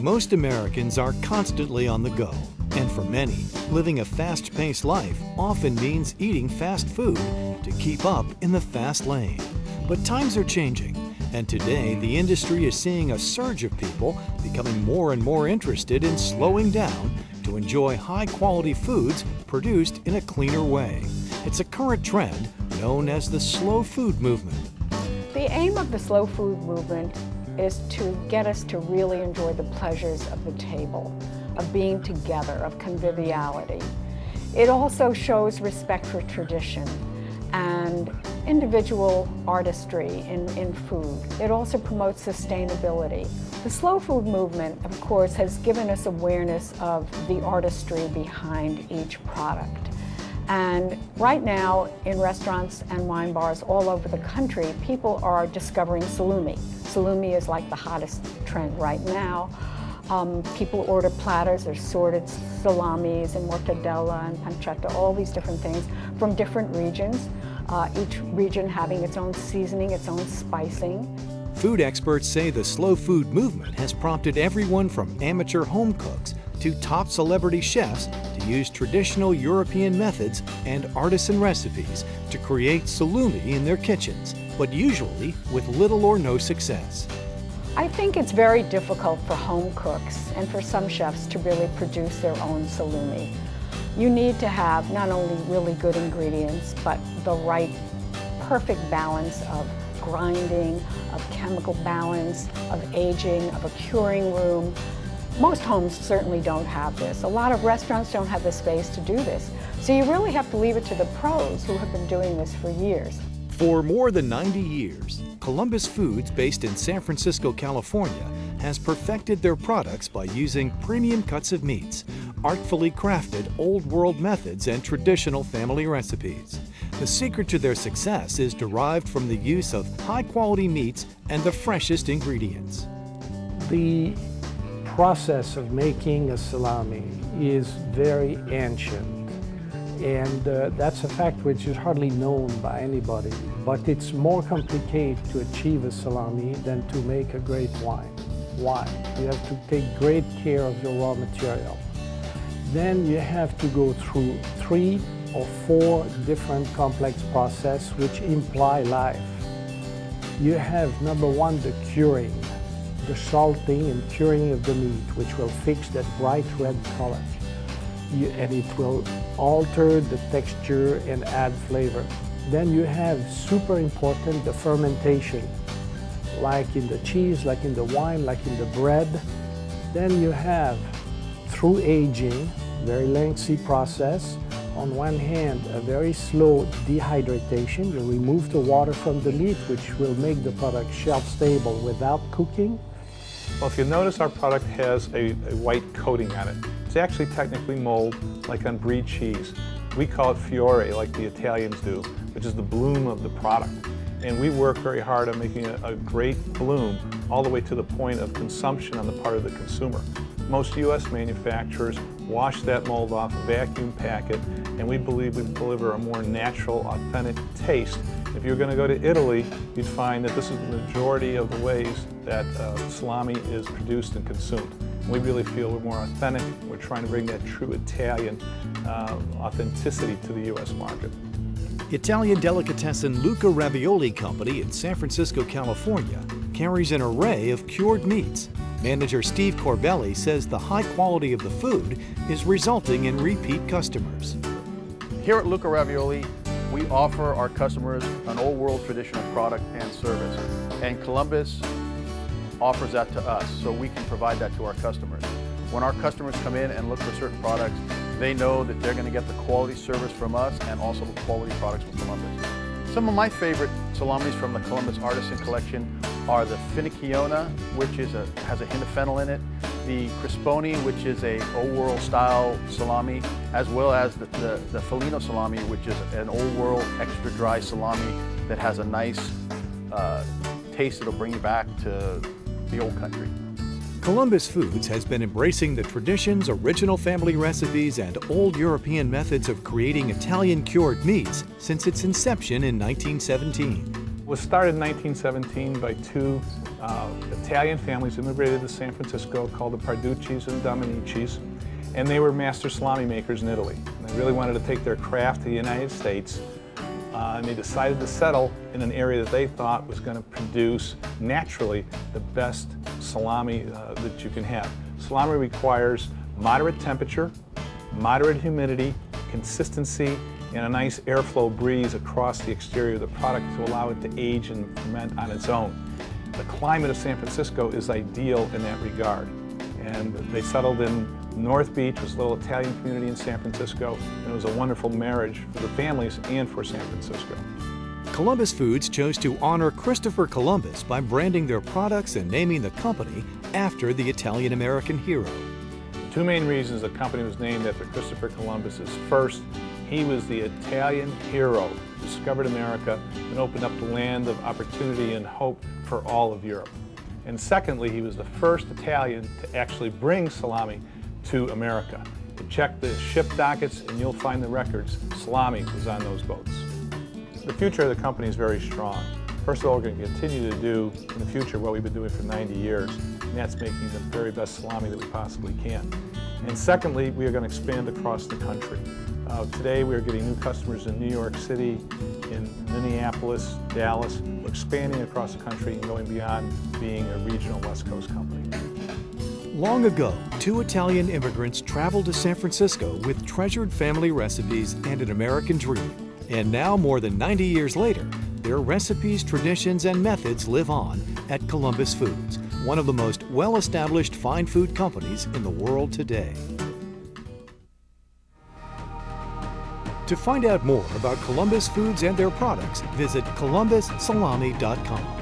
Most Americans are constantly on the go, and for many, living a fast-paced life often means eating fast food to keep up in the fast lane. But times are changing, and today the industry is seeing a surge of people becoming more and more interested in slowing down to enjoy high-quality foods produced in a cleaner way. It's a current trend known as the slow food movement. The aim of the slow food movement is to get us to really enjoy the pleasures of the table, of being together, of conviviality. It also shows respect for tradition and individual artistry in food. It also promotes sustainability. The slow food movement, of course, has given us awareness of the artistry behind each product. And right now, in restaurants and wine bars all over the country, people are discovering salumi. Salumi is like the hottest trend right now. People order platters, there's sorted salamis and mortadella and pancetta, all these different things from different regions, each region having its own seasoning, its own spicing. Food experts say the slow food movement has prompted everyone from amateur home cooks to top celebrity chefs to use traditional European methods and artisan recipes to create salumi in their kitchens, but usually with little or no success. I think it's very difficult for home cooks and for some chefs to really produce their own salumi. You need to have not only really good ingredients, but the right perfect balance of grinding, of chemical balance, of aging, of a curing room. Most homes certainly don't have this. A lot of restaurants don't have the space to do this. So you really have to leave it to the pros who have been doing this for years. For more than 90 years, Columbus Foods, based in San Francisco, California, has perfected their products by using premium cuts of meats, artfully crafted old-world methods, and traditional family recipes. The secret to their success is derived from the use of high-quality meats and the freshest ingredients. The process of making a salami is very ancient, and that's a fact which is hardly known by anybody. But it's more complicated to achieve a salami than to make a great wine. Why? You have to take great care of your raw material. Then you have to go through 3 or 4 different complex processes which imply life. You have, number 1, the curing, the salting and curing of the meat, which will fix that bright red color. And it will alter the texture and add flavor. Then you have, super important, the fermentation, like in the cheese, like in the wine, like in the bread. Then you have, through aging, very lengthy process. On one hand, a very slow dehydratation. You remove the water from the meat, which will make the product shelf-stable without cooking. Well, if you notice, our product has a white coating on it. It's actually technically mold, like on brie cheese. We call it fiore, like the Italians do, which is the bloom of the product. And we work very hard on making a great bloom all the way to the point of consumption on the part of the consumer. Most U.S. manufacturers wash that mold off, vacuum pack it, and we believe we deliver a more natural, authentic taste. If you're going to go to Italy, you'd find that this is the majority of the ways that salami is produced and consumed. We really feel we're more authentic. We're trying to bring that true Italian authenticity to the U.S. market. Italian delicatessen Luca Ravioli Company in San Francisco, California, carries an array of cured meats. Manager Steve Corbelli says the high quality of the food is resulting in repeat customers. Here at Luca Ravioli, we offer our customers an old-world traditional product and service, and Columbus offers that to us, so we can provide that to our customers. When our customers come in and look for certain products, they know that they're going to get the quality service from us and also the quality products from Columbus. Some of my favorite salamis from the Columbus Artisan Collection are the Finicchiona, which has a hint of fennel in it, the Crisponi, which is a old world style salami, as well as the Felino salami, which is an old world extra dry salami that has a nice taste that'll bring you back to the old country. Columbus Foods has been embracing the traditions, original family recipes, and old European methods of creating Italian cured meats since its inception in 1917. It was started in 1917 by 2 Italian families immigrated to San Francisco called the Parduccis and Dominicis, and they were master salami makers in Italy. And they really wanted to take their craft to the United States, and they decided to settle in an area that they thought was going to produce naturally the best salami that you can have. Salami requires moderate temperature, moderate humidity, consistency, and a nice airflow breeze across the exterior of the product to allow it to age and ferment on its own. The climate of San Francisco is ideal in that regard. And they settled in North Beach, which was a little Italian community in San Francisco, and it was a wonderful marriage for the families and for San Francisco. Columbus Foods chose to honor Christopher Columbus by branding their products and naming the company after the Italian-American hero. Two main reasons the company was named after Christopher Columbus is first, he was the Italian hero who discovered America and opened up the land of opportunity and hope for all of Europe. And secondly, he was the first Italian to actually bring salami to America. You check the ship dockets and you'll find the records. Salami was on those boats. The future of the company is very strong. First of all, we're going to continue to do in the future what we've been doing for 90 years, and that's making the very best salami that we possibly can. And secondly, we are going to expand across the country. Today we are getting new customers in New York City, in Minneapolis, Dallas. We're expanding across the country and going beyond being a regional West Coast company. Long ago, two Italian immigrants traveled to San Francisco with treasured family recipes and an American dream. And now, more than 90 years later, their recipes, traditions, and methods live on at Columbus Foods, one of the most well-established fine food companies in the world today. To find out more about Columbus Foods and their products, visit columbussalami.com.